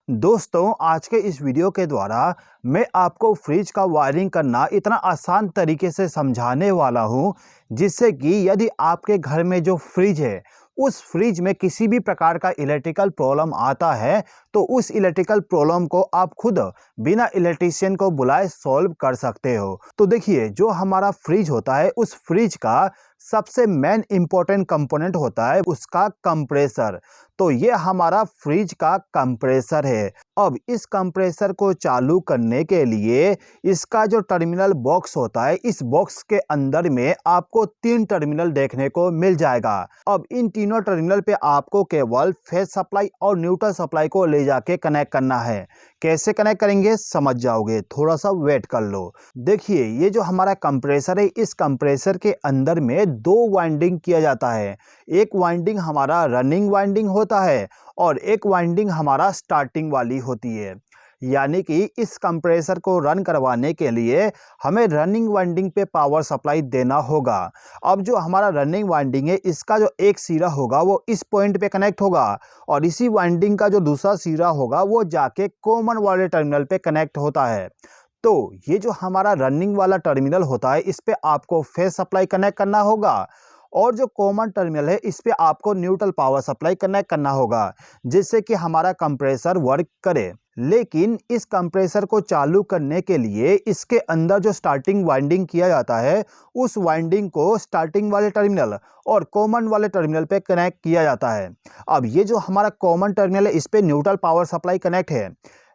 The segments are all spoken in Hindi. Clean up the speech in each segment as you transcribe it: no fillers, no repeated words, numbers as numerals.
दोस्तों, आज के इस वीडियो के द्वारा मैं आपको फ्रिज का वायरिंग करना इतना आसान तरीके से समझाने वाला हूं, जिससे कि यदि आपके घर में जो फ्रिज है उस फ्रिज में किसी भी प्रकार का इलेक्ट्रिकल प्रॉब्लम आता है तो उस इलेक्ट्रिकल प्रॉब्लम को आप खुद बिना इलेक्ट्रीशियन को बुलाए सॉल्व कर सकते हो। तो देखिए, जो हमारा फ्रिज होता है उस फ्रिज का सबसे मेन इंपॉर्टेंट कंपोनेंट होता है उसका कंप्रेसर। तो ये हमारा फ्रिज का कंप्रेसर है। अब इस कंप्रेसर को चालू करने के लिए इसका जो टर्मिनल बॉक्स होता है, इस बॉक्स के अंदर में आपको 3 टर्मिनल देखने को मिल जाएगा। अब इन तीनों टर्मिनल पे आपको केवल फेज सप्लाई और न्यूट्रल सप्लाई को ले जाके कनेक्ट करना है। कैसे कनेक्ट करेंगे समझ जाओगे, थोड़ा सा वेट कर लो। देखिए, ये जो हमारा कंप्रेसर है, इस कंप्रेसर के अंदर में 2 वाइंडिंग किया जाता है। एक वाइंडिंग हमारा रनिंग वाइंडिंग होता है और एक वाइंडिंग हमारा स्टार्टिंग वाली होती है। यानी कि इस कंप्रेसर को रन करवाने के लिए हमें रनिंग वाइंडिंग पे पावर सप्लाई देना होगा। अब जो हमारा रनिंग वाइंडिंग है, इसका जो एक सिरा होगा वो इस पॉइंट पे कनेक्ट होगा और इसी वाइंडिंग का जो दूसरा सिरा होगा वो जाके कॉमन वाले टर्मिनल पे कनेक्ट होता है। तो ये जो हमारा रनिंग वाला टर्मिनल होता है, इस पे आपको फेज सप्लाई कनेक्ट करना होगा और जो कॉमन टर्मिनल है इस पे आपको न्यूट्रल पावर सप्लाई कनेक्ट करना होगा, जिससे कि हमारा कंप्रेसर वर्क करे। लेकिन इस कंप्रेसर को चालू करने के लिए इसके अंदर जो स्टार्टिंग वाइंडिंग किया जाता है, उस वाइंडिंग को स्टार्टिंग वाले टर्मिनल और कॉमन वाले टर्मिनल पे कनेक्ट किया जाता है। अब ये जो हमारा कॉमन टर्मिनल है, इस पे न्यूट्रल पावर सप्लाई कनेक्ट है,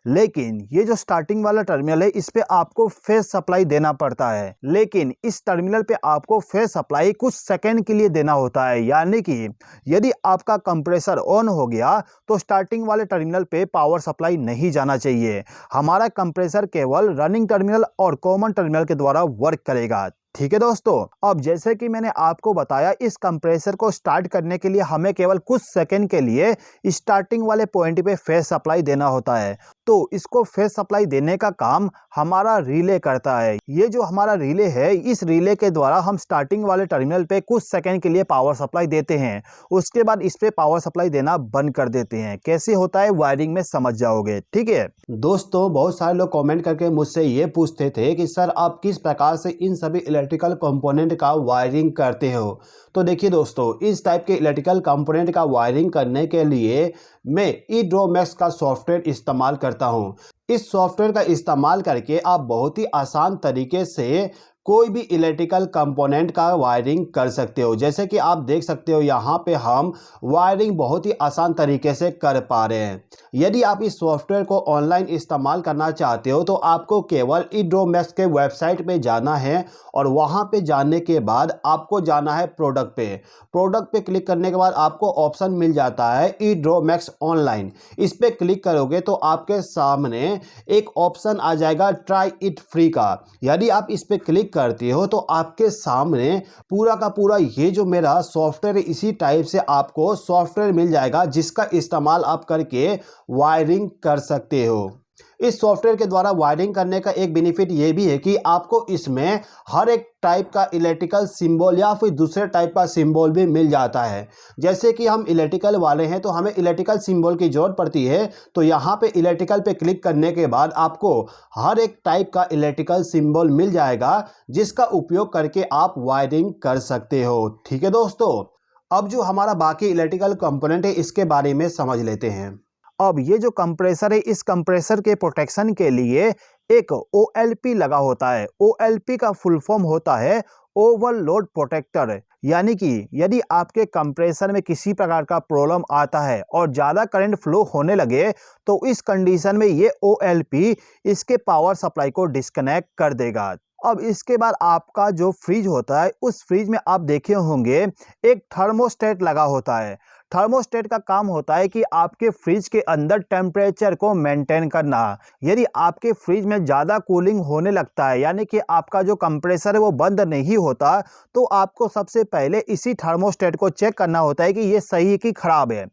लेकिन ये जो स्टार्टिंग वाला टर्मिनल है इस पे आपको फेज सप्लाई देना पड़ता है। लेकिन इस टर्मिनल पे आपको फेज सप्लाई कुछ सेकंड के लिए देना होता है। यानी कि यदि आपका कंप्रेसर ऑन हो गया तो स्टार्टिंग वाले टर्मिनल पे पावर सप्लाई नहीं जाना चाहिए। हमारा कंप्रेसर केवल रनिंग टर्मिनल और कॉमन टर्मिनल के द्वारा वर्क करेगा। ठीक है दोस्तों, अब जैसे कि मैंने आपको बताया, इस कंप्रेसर को स्टार्ट करने के लिए हमें केवल कुछ सेकंड के लिए स्टार्टिंग वाले पॉइंट पे फेज सप्लाई देना होता है। तो इसको फेज सप्लाई देने का काम हमारा रिले करता है। ये जो हमारा रिले है, इस रिले के द्वारा हम स्टार्टिंग वाले टर्मिनल पे कुछ सेकंड के लिए पावर सप्लाई देते हैं, उसके बाद इस पे पावर सप्लाई देना बंद कर देते हैं। कैसे होता है वायरिंग में समझ जाओगे। ठीक है दोस्तों, बहुत सारे लोग कमेंट करके मुझसे ये पूछते थे कि सर आप किस प्रकार से इन सभी इलेक्ट्रिकल कंपोनेंट का वायरिंग करते हो। तो देखिए दोस्तों, इस टाइप के इलेक्ट्रिकल कंपोनेंट का वायरिंग करने के लिए मैं ईड्रोमैक्स का सॉफ्टवेयर इस्तेमाल करता हूँ। इस सॉफ्टवेयर का इस्तेमाल करके आप बहुत ही आसान तरीके से कोई भी इलेक्ट्रिकल कंपोनेंट का वायरिंग कर सकते हो। जैसे कि आप देख सकते हो, यहाँ पे हम वायरिंग बहुत ही आसान तरीके से कर पा रहे हैं। यदि आप इस सॉफ्टवेयर को ऑनलाइन इस्तेमाल करना चाहते हो तो आपको केवल ईड्रोमैक्स के वेबसाइट पे जाना है और वहाँ पे जाने के बाद आपको जाना है प्रोडक्ट पे। प्रोडक्ट पे क्लिक करने के बाद आपको ऑप्शन मिल जाता है ईड्रोमैक्स ऑनलाइन। इस पे क्लिक करोगे तो आपके सामने एक ऑप्शन आ जाएगा ट्राई इट फ्री का। यदि आप इस पे क्लिक करते हो तो आपके सामने पूरा का पूरा ये जो मेरा सॉफ्टवेयर है, इसी टाइप से आपको सॉफ्टवेयर मिल जाएगा जिसका इस्तेमाल आप करके वायरिंग कर सकते हो। इस सॉफ्टवेयर के द्वारा वायरिंग करने का एक बेनिफिट ये भी है कि आपको इसमें हर एक टाइप का इलेक्ट्रिकल सिंबल या फिर दूसरे टाइप का सिंबल भी मिल जाता है। जैसे कि हम इलेक्ट्रिकल वाले हैं तो हमें इलेक्ट्रिकल सिंबल की जरूरत पड़ती है, तो यहाँ पे इलेक्ट्रिकल पे क्लिक करने के बाद आपको हर एक टाइप का इलेक्ट्रिकल सिंबल मिल जाएगा, जिसका उपयोग करके आप वायरिंग कर सकते हो। ठीक है दोस्तों, अब जो हमारा बाकी इलेक्ट्रिकल कंपोनेंट है इसके बारे में समझ लेते हैं। अब ये जो कंप्रेसर है, इस कंप्रेसर के प्रोटेक्शन के लिए एक OLP लगा होता है। OLP का फुल फॉर्म होता है ओवरलोड प्रोटेक्टर। यानी कि यदि आपके कंप्रेसर में किसी प्रकार का प्रॉब्लम आता है और ज़्यादा करंट फ्लो होने लगे तो इस कंडीशन में ये OLP इसके पावर सप्लाई को डिस्कनेक्ट कर देगा। अब इसके बाद आपका जो फ्रिज होता है, उस फ्रिज में आप देखे होंगे एक थर्मोस्टेट लगा होता है। थर्मोस्टेट का काम होता है कि आपके फ्रिज के अंदर टेम्परेचर को मेंटेन करना। यदि आपके फ्रिज में ज़्यादा कूलिंग होने लगता है, यानी कि आपका जो कंप्रेसर है वो बंद नहीं होता, तो आपको सबसे पहले इसी थर्मोस्टेट को चेक करना होता है कि ये सही है कि खराब है।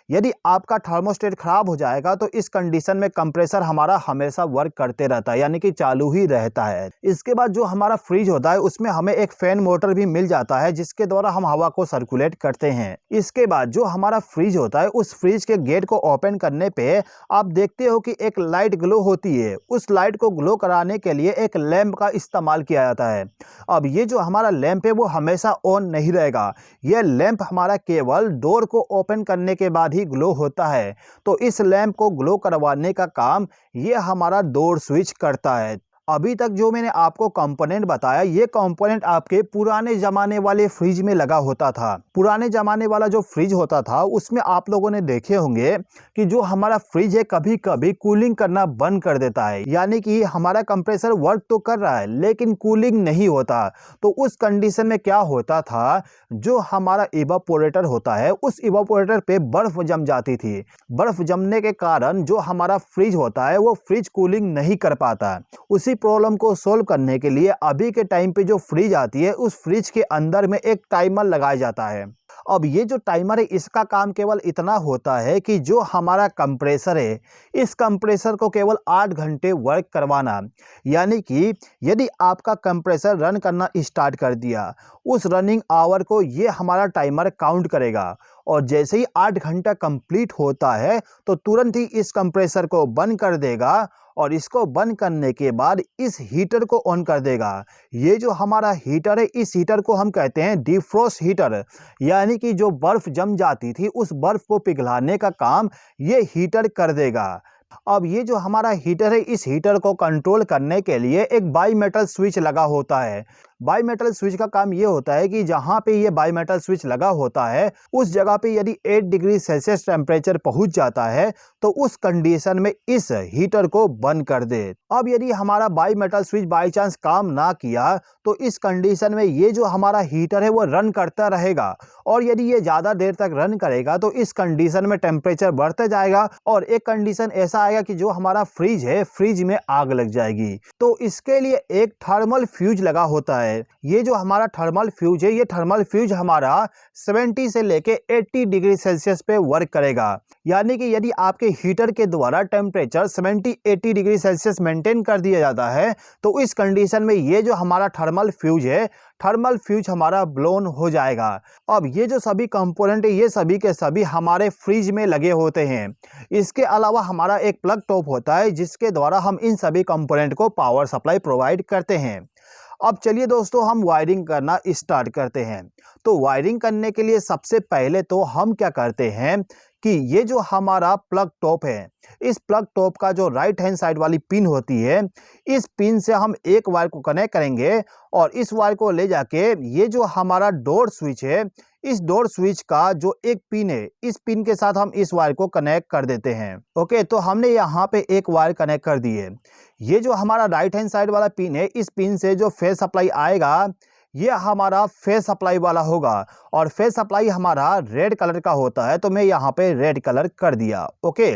यदि आपका थर्मोस्टेट खराब हो जाएगा तो इस कंडीशन में कंप्रेसर हमारा हमेशा वर्क करते रहता है, यानी कि चालू ही रहता है। इसके बाद जो हमारा फ्रिज होता है उसमें हमें एक फैन मोटर भी मिल जाता है जिसके द्वारा हम हवा को सर्कुलेट करते हैं। इसके बाद जो हमारा फ्रिज होता है उस फ्रिज के गेट को ओपन करने पे आप देखते हो कि एक लाइट ग्लो होती है। उस लाइट को ग्लो कराने के लिए एक लैंप का इस्तेमाल किया जाता है। अब ये जो हमारा लैंप है वो हमेशा ऑन नहीं रहेगा। यह लैंप हमारा केवल डोर को ओपन करने के बाद ही ग्लो होता है। तो इस लैंप को ग्लो करवाने का काम ये हमारा डोर स्विच करता है। अभी तक जो मैंने आपको कंपोनेंट बताया, ये कंपोनेंट आपके पुराने ज़माने वाले फ्रिज में लगा होता था। पुराने ज़माने वाला जो फ्रिज होता था उसमें आप लोगों ने देखे होंगे कि जो हमारा फ्रिज है कभी कभी कूलिंग करना बंद कर देता है, यानी कि हमारा कंप्रेसर वर्क तो कर रहा है लेकिन कूलिंग नहीं होता। तो उस कंडीशन में क्या होता था, जो हमारा इवापोरेटर होता है उस इवापोरेटर पे बर्फ़ जम जाती थी। बर्फ़ जमने के कारण जो हमारा फ्रिज होता है वो फ्रिज कूलिंग नहीं कर पाता। उसी प्रॉब्लम को सोल्व करने के लिए अभी के टाइम पे जो फ्रिज आती है उस फ्रिज के अंदर में एक टाइमर लगाया जाता है। अब ये जो टाइमर है इसका काम केवल इतना होता है कि जो हमारा कंप्रेसर है इस कंप्रेसर को केवल 8 घंटे वर्क करवाना, यानी कि यदि आपका कंप्रेसर रन करना स्टार्ट कर दिया उस रनिंग आवर को ये हमारा टाइमर काउंट करेगा और जैसे ही 8 घंटा कंप्लीट होता है तो तुरंत ही इस कंप्रेसर को बंद कर देगा और इसको बंद करने के बाद इस हीटर को ऑन कर देगा। ये जो हमारा हीटर है इस हीटर को हम कहते हैं डिफ्रॉस्ट हीटर, यानी कि जो बर्फ़ जम जाती थी उस बर्फ़ को पिघलाने का काम ये हीटर कर देगा। अब ये जो हमारा हीटर है इस हीटर को कंट्रोल करने के लिए एक बाईमेटल स्विच लगा होता है। बाईमेटल स्विच का काम ये होता है कि जहाँ पे ये बाईमेटल स्विच लगा होता है उस जगह पे यदि 8 डिग्री सेल्सियस टेम्परेचर पहुँच जाता है तो उस कंडीशन में इस हीटर को बंद कर दे। अब यदि हमारा बाईमेटल स्विच बाई चांस काम ना किया तो इस कंडीशन में ये जो हमारा हीटर है वो रन करता रहेगा और यदि ये ज़्यादा देर तक रन करेगा तो इस कंडीशन में टेम्परेचर बढ़ता जाएगा और एक कंडीशन ऐसा आएगा कि जो हमारा फ्रिज है फ्रिज में आग लग जाएगी। तो इसके लिए एक थर्मल फ्यूज लगा होता है। ये जो हमारा थर्मल फ्यूज है ये थर्मल फ्यूज हमारा 70 से लेके 80 डिग्री सेल्सियस पे वर्क करेगा, यानी कि यदि आपके हीटर के द्वारा टेम्परेचर 70-80 डिग्री सेल्सियस मेंटेन कर दिया जाता है तो इस कंडीशन में ये जो हमारा थर्मल फ्यूज है थर्मल फ्यूज हमारा ब्लोन हो जाएगा। अब ये जो सभी कंपोनेंट है ये सभी के सभी हमारे फ्रिज में लगे होते हैं। इसके अलावा हमारा एक प्लग टॉप होता है जिसके द्वारा हम इन सभी कंपोनेंट को पावर सप्लाई प्रोवाइड करते हैं। अब चलिए दोस्तों हम वायरिंग करना स्टार्ट करते हैं। तो वायरिंग करने के लिए सबसे पहले तो हम क्या करते हैं कि ये जो हमारा प्लग टॉप है इस प्लग टॉप का जो राइट हैंड साइड वाली पिन होती है इस पिन से हम एक वायर को कनेक्ट करेंगे और इस वायर को ले जाके ये जो हमारा डोर स्विच है इस डोर स्विच का जो एक पिन है इस पिन के साथ हम इस वायर को कनेक्ट कर देते हैं। ओके, तो हमने यहाँ पे एक वायर कनेक्ट कर दी है। ये जो हमारा राइट हैंड साइड वाला पिन है इस पिन से जो फेस सप्लाई आएगा ये हमारा फेस सप्लाई वाला होगा और फेस सप्लाई हमारा रेड कलर का होता है तो मैं यहाँ पे रेड कलर कर दिया। ओके,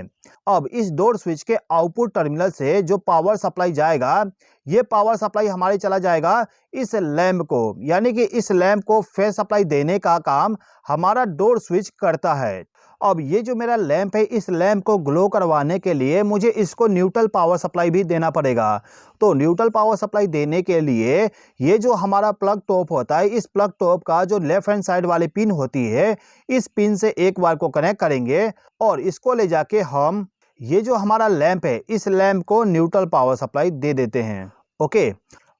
अब इस डोर स्विच के आउटपुट टर्मिनल से जो पावर सप्लाई जाएगा ये पावर सप्लाई हमारे चला जाएगा इस लैंप को, यानी कि इस लैंप को फेस सप्लाई देने का काम हमारा डोर स्विच करता है। अब ये जो मेरा लैंप है इस लैंप को ग्लो करवाने के लिए मुझे इसको न्यूट्रल पावर सप्लाई भी देना पड़ेगा। तो न्यूट्रल पावर सप्लाई देने के लिए ये जो हमारा प्लग टॉप होता है इस प्लग टॉप का जो लेफ्ट हैंड साइड वाली पिन होती है इस पिन से एक वायर को कनेक्ट करेंगे और इसको ले जाके हम ये जो हमारा लैंप है इस लैंप को न्यूट्रल पावर सप्लाई दे देते हैं। ओके,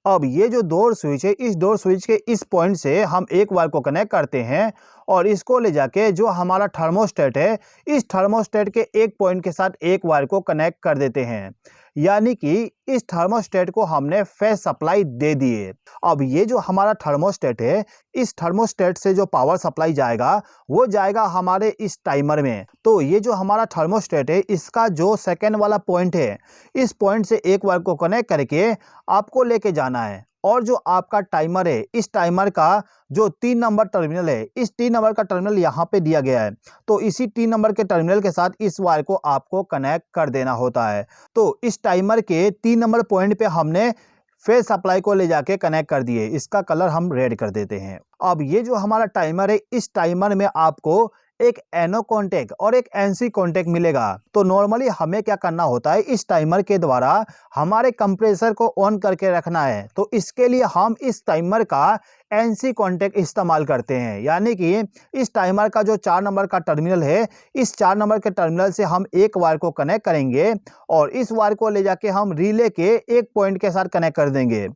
अब ये जो डोर स्विच है इस डोर स्विच के इस पॉइंट से हम एक वायर को कनेक्ट करते हैं और इसको ले जाके जो हमारा थर्मोस्टेट है इस थर्मोस्टेट के एक पॉइंट के साथ एक वायर को कनेक्ट कर देते हैं, यानी कि इस थर्मोस्टेट को हमने फेस सप्लाई दे दिए। अब ये जो हमारा थर्मोस्टेट है इस थर्मोस्टेट से जो पावर सप्लाई जाएगा वो जाएगा हमारे इस टाइमर में। तो ये जो हमारा थर्मोस्टेट है इसका जो सेकेंड वाला पॉइंट है इस पॉइंट से एक वायर को कनेक्ट करके आपको लेके जाना है और जो आपका टाइमर है इस टाइमर का जो 3 नंबर टर्मिनल है इस 3 नंबर का टर्मिनल यहाँ पे दिया गया है तो इसी 3 नंबर के टर्मिनल के साथ इस वायर को आपको कनेक्ट कर देना होता है। तो इस टाइमर के 3 नंबर पॉइंट पे हमने फेस सप्लाई को ले जाके कनेक्ट कर दिए, इसका कलर हम रेड कर देते हैं। अब ये जो हमारा टाइमर है इस टाइमर में आपको एक एनो कॉन्टैक्ट और एक एनसी कॉन्टैक्ट मिलेगा। तो नॉर्मली हमें क्या करना होता है, इस टाइमर के द्वारा हमारे कंप्रेसर को ऑन करके रखना है। तो इसके लिए हम इस टाइमर का एनसी कॉन्टैक्ट इस्तेमाल करते हैं, यानी कि इस टाइमर का जो 4 नंबर का टर्मिनल है, इस 4 नंबर के टर्मिनल से हम एक वायर को कनेक्ट करेंगे और इस वायर को ले जाके हम रिले के एक पॉइंट के साथ कनेक्ट कर देंगे।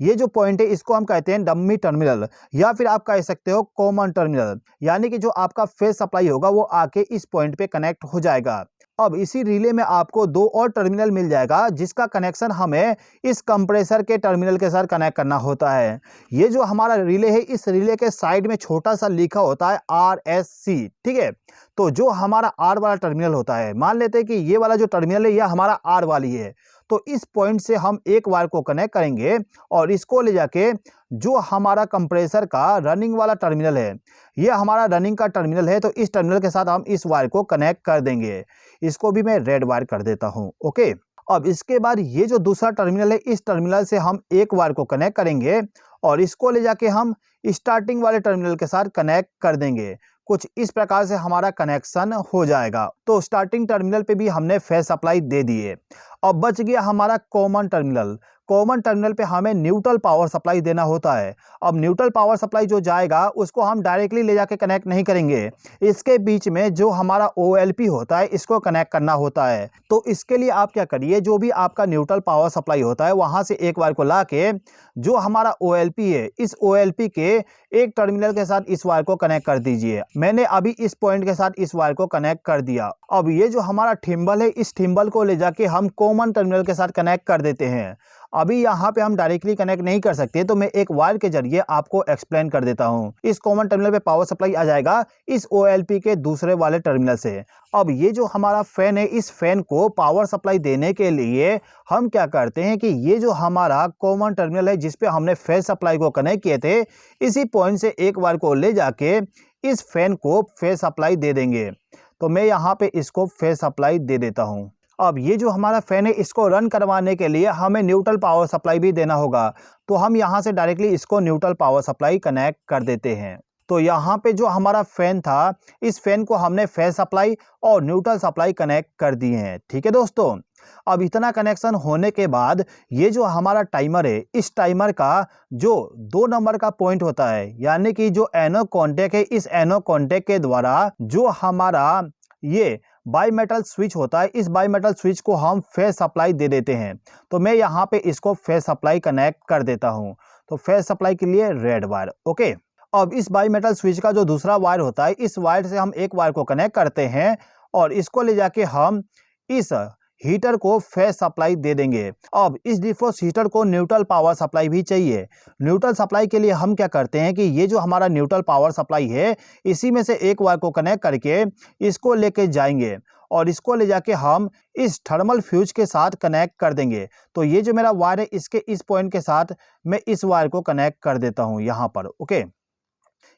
ये जो पॉइंट है इसको हम कहते हैं डम्मी टर्मिनल, या फिर आप कह सकते हो कॉमन टर्मिनल, यानी कि जो आपका फेज सप्लाई होगा वो आके इस पॉइंट पे कनेक्ट हो जाएगा। अब इसी रिले में आपको 2 और टर्मिनल मिल जाएगा, जिसका कनेक्शन हमें इस कंप्रेसर के टर्मिनल के साथ कनेक्ट करना होता है। ये जो हमारा रिले है, इस रिले के साइड में छोटा सा लिखा होता है RSC, ठीक है। तो जो हमारा R वाला टर्मिनल होता है, मान लेते हैं कि ये वाला जो टर्मिनल है यह हमारा R वाली है, तो इस पॉइंट से हम एक वायर को कनेक्ट करेंगे और इसको ले जाके जो हमारा कंप्रेसर का रनिंग वाला टर्मिनल है, ये हमारा रनिंग का टर्मिनल है, तो इस टर्मिनल के साथ हम इस वायर को कनेक्ट कर देंगे। इसको भी मैं रेड वायर कर देता हूं, ओके। अब इसके बाद ये जो दूसरा टर्मिनल है, इस टर्मिनल से हम एक वायर को कनेक्ट करेंगे और इसको ले जाके हम स्टार्टिंग वाले टर्मिनल के साथ कनेक्ट कर देंगे। कुछ इस प्रकार से हमारा कनेक्शन हो जाएगा। तो स्टार्टिंग टर्मिनल पे भी हमने फेज सप्लाई दे दिए। अब बच गया हमारा कॉमन टर्मिनल। कॉमन टर्मिनल पे हमें न्यूट्रल पावर सप्लाई देना होता है। अब न्यूट्रल पावर सप्लाई जो जाएगा उसको हम डायरेक्टली ले जाके कनेक्ट नहीं करेंगे, इसके बीच में जो हमारा OLP होता है इसको कनेक्ट करना होता है। तो इसके लिए आप क्या करिए, जो भी आपका न्यूट्रल पावर सप्लाई होता है वहां से एक वायर को ला के जो हमारा OLP है, इस OLP के एक टर्मिनल के साथ इस वायर को कनेक्ट कर दीजिए। मैंने अभी इस पॉइंट के साथ इस वायर को कनेक्ट कर दिया। अब ये जो हमारा थिम्बल है, इस थिम्बल को ले जाके हम कॉमन टर्मिनल के साथ कनेक्ट कर देते हैं। अभी यहाँ पे हम डायरेक्टली कनेक्ट नहीं कर सकते, तो मैं एक वायर के जरिए आपको एक्सप्लेन कर देता हूँ। इस कॉमन टर्मिनल पे पावर सप्लाई आ जाएगा इस OLP के दूसरे वाले टर्मिनल से। अब ये जो हमारा फैन है, इस फैन को पावर सप्लाई देने के लिए हम क्या करते हैं कि ये जो हमारा कॉमन टर्मिनल है जिसपे हमने फेज सप्लाई को कनेक्ट किए थे, इसी पॉइंट से एक वायर को ले जाके इस फैन को फेज सप्लाई दे देंगे। तो मैं यहाँ पे इसको फेज सप्लाई दे देता हूँ। अब ये जो हमारा फैन है, इसको रन करवाने के लिए हमें न्यूट्रल पावर सप्लाई भी देना होगा, तो हम यहाँ से डायरेक्टली इसको न्यूट्रल पावर सप्लाई कनेक्ट कर देते हैं। तो यहाँ पे जो हमारा फैन था, इस फैन को हमने फेज सप्लाई और न्यूट्रल सप्लाई कनेक्ट कर दी है, ठीक है दोस्तों। अब इतना कनेक्शन होने के बाद ये जो हमारा टाइमर है, इस टाइमर का जो 2 नंबर का पॉइंट होता है, यानी कि जो एनो कॉन्टैक्ट है, इस एनो कॉन्टैक्ट के द्वारा जो हमारा ये बाई मेटल स्विच होता है, इस बाई मेटल स्विच को हम फेज सप्लाई दे देते हैं। तो मैं यहाँ पे इसको फेज सप्लाई कनेक्ट कर देता हूँ। तो फेज सप्लाई के लिए रेड वायर, ओके। अब इस बाई मेटल स्विच का जो दूसरा वायर होता है, इस वायर से हम एक वायर को कनेक्ट करते हैं और इसको ले जाके हम इस हीटर को फेज सप्लाई दे देंगे। अब इस डिफ्रोस्ट हीटर को न्यूट्रल पावर सप्लाई भी चाहिए। न्यूट्रल सप्लाई के लिए हम क्या करते हैं कि ये जो हमारा न्यूट्रल पावर सप्लाई है, इसी में से एक वायर को कनेक्ट करके इसको लेके जाएंगे और इसको ले जाके हम इस थर्मल फ्यूज के साथ कनेक्ट कर देंगे। तो ये जो मेरा वायर है, इसके इस पॉइंट के साथ मैं इस वायर को कनेक्ट कर देता हूँ यहाँ पर, ओके।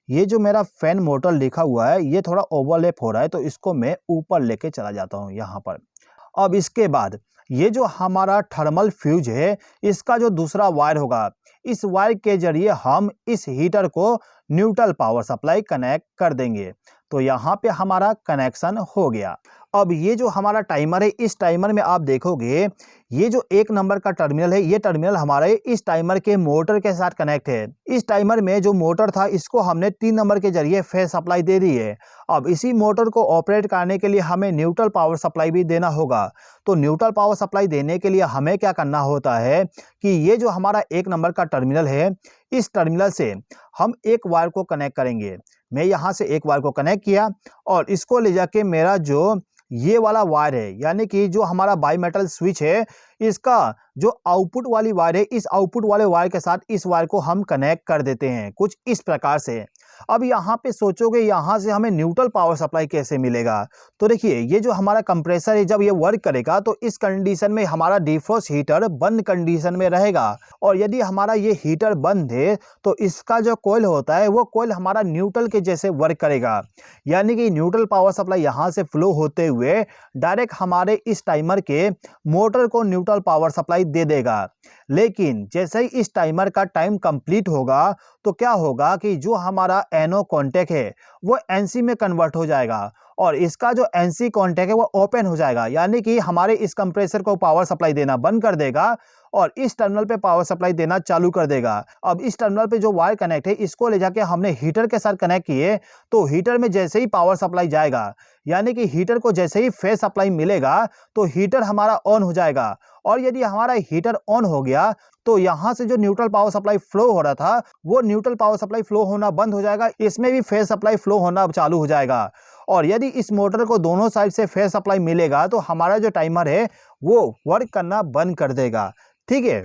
ये जो मेरा फैन मोटर लिखा हुआ है, ये थोड़ा ओवरलैप हो रहा है, तो इसको मैं ऊपर लेके चला जाता हूँ यहाँ पर। अब इसके बाद ये जो हमारा थर्मल फ्यूज है, इसका जो दूसरा वायर होगा, इस वायर के जरिए हम इस हीटर को न्यूट्रल पावर सप्लाई कनेक्ट कर देंगे। तो यहाँ पे हमारा कनेक्शन हो गया। अब ये जो हमारा टाइमर है, इस टाइमर में आप देखोगे ये जो 1 नंबर का टर्मिनल है, ये टर्मिनल हमारे इस टाइमर के मोटर के साथ कनेक्ट है। इस टाइमर में जो मोटर था, इसको हमने 3 नंबर के जरिए फेज सप्लाई दे दी है। अब इसी मोटर को ऑपरेट करने के लिए हमें न्यूट्रल पावर सप्लाई भी देना होगा। तो न्यूट्रल पावर सप्लाई देने के लिए हमें क्या करना होता है कि ये जो हमारा 1 नंबर का टर्मिनल है, इस टर्मिनल से हम एक वायर को कनेक्ट करेंगे। मैं यहाँ से एक वायर को कनेक्ट किया और इसको ले जाके मेरा जो ये वाला वायर है, यानी कि जो हमारा बाई मेटल स्विच है, इसका जो आउटपुट वाली वायर है, इस आउटपुट वाले वायर के साथ इस वायर को हम कनेक्ट कर देते हैं कुछ इस प्रकार से। अब यहाँ पे सोचोगे यहाँ से हमें न्यूट्रल पावर सप्लाई कैसे मिलेगा। तो देखिए, ये जो हमारा कंप्रेसर है, जब ये वर्क करेगा तो इस कंडीशन में हमारा डिफ्रोस्ट हीटर बंद कंडीशन में रहेगा। और यदि हमारा ये हीटर बंद है तो इसका जो कॉइल होता है, वो कॉइल हमारा न्यूट्रल के जैसे वर्क करेगा, यानी कि न्यूट्रल पावर सप्लाई यहाँ से फ्लो होते हुए डायरेक्ट हमारे इस टाइमर के मोटर को न्यूट्रल पावर सप्लाई दे देगा। लेकिन जैसे ही इस टाइमर का टाइम कंप्लीट होगा तो क्या होगा कि जो हमारा NO कॉन्टैक्ट है वो NC में कन्वर्ट हो जाएगा और इसका जो NC कॉन्टैक्ट है वो ओपन हो जाएगा, यानी कि हमारे इस कंप्रेसर को पावर सप्लाई देना बंद कर देगा और इस टर्मिनल पे पावर सप्लाई देना चालू कर देगा। अब इस टर्मिनल पे जो वायर कनेक्ट है इसको ले जाके हमने हीटर के साथ कनेक्ट किए, तो हीटर में जैसे ही पावर सप्लाई जाएगा, यानी कि हीटर को जैसे ही फेज सप्लाई मिलेगा तो हीटर हमारा ऑन हो जाएगा। और यदि हमारा हीटर ऑन हो गया तो यहाँ से जो न्यूट्रल पावर सप्लाई फ्लो हो रहा था वो न्यूट्रल पावर सप्लाई फ्लो होना बंद हो जाएगा, इसमें भी फेज सप्लाई फ्लो होना चालू हो जाएगा। और यदि इस मोटर को दोनों साइड से फेज सप्लाई मिलेगा तो हमारा जो टाइमर है वो वर्क करना बंद कर देगा। ठीक है।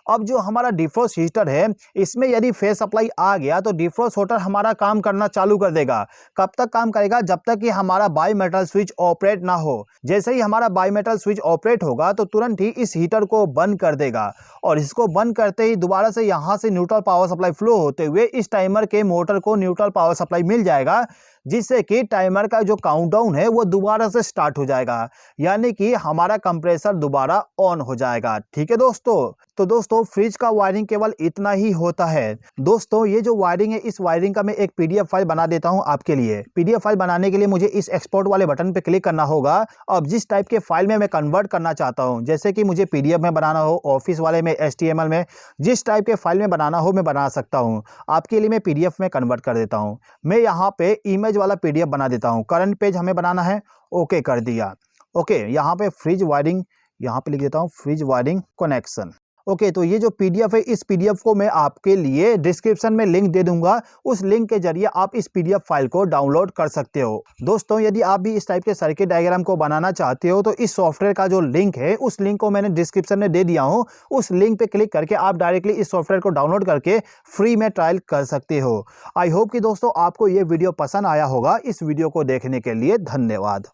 अब जो हमारा डिफ्रोस्ट हीटर है इसमें यदि फेज सप्लाई आ गया तो डिफ्रोस्ट हीटर हमारा काम करना चालू कर देगा। कब तक काम करेगा? जब तक कि हमारा बाई मेटल स्विच ऑपरेट ना हो। जैसे ही हमारा बाई मेटल स्विच ऑपरेट होगा तो तुरंत ही इस हीटर को बंद कर देगा और इसको बंद करते ही दोबारा से यहाँ से न्यूट्रल पावर सप्लाई फ्लो होते हुए इस टाइमर के मोटर को न्यूट्रल पावर सप्लाई मिल जाएगा, जिससे कि टाइमर का जो काउंटडाउन है वो दोबारा से स्टार्ट हो जाएगा, यानी कि हमारा कंप्रेसर दोबारा ऑन हो जाएगा। ठीक है दोस्तों। तो दोस्तों फ्रिज का वायरिंग केवल इतना ही होता है। दोस्तों ये जो वायरिंग है इस वायरिंग का मैं एक PDF फाइल बना देता हूं आपके लिए। PDF फाइल बनाने के लिए मुझे इस एक्सपोर्ट वाले बटन पे क्लिक करना होगा। अब जिस टाइप के फाइल में मैं कन्वर्ट करना चाहता हूं, जैसे कि मुझे PDF में बनाना हो, ऑफिस वाले में, HTML में, जिस टाइप के फाइल में बनाना हो मैं बना सकता हूं। आपके लिए मैं PDF में कन्वर्ट कर देता हूं। मैं यहाँ पे इमेज वाला PDF बना देता हूं। करंट पेज हमें बनाना है, ओके कर दिया। ओके, यहाँ पे फ्रिज वायरिंग, यहाँ पे लिख देता हूँ फ्रिज वायरिंग कनेक्शन। ओके, तो ये जो PDF है इस PDF को मैं आपके लिए डिस्क्रिप्शन में लिंक दे दूंगा। उस लिंक के जरिए आप इस PDF फाइल को डाउनलोड कर सकते हो। दोस्तों यदि आप भी इस टाइप के सर्किट डायग्राम को बनाना चाहते हो तो इस सॉफ्टवेयर का जो लिंक है उस लिंक को मैंने डिस्क्रिप्शन में दे दिया हूँ। उस लिंक पे क्लिक करके आप डायरेक्टली इस सॉफ्टवेयर को डाउनलोड करके फ्री में ट्रायल कर सकते हो। आई होप कि दोस्तों आपको ये वीडियो पसंद आया होगा। इस वीडियो को देखने के लिए धन्यवाद।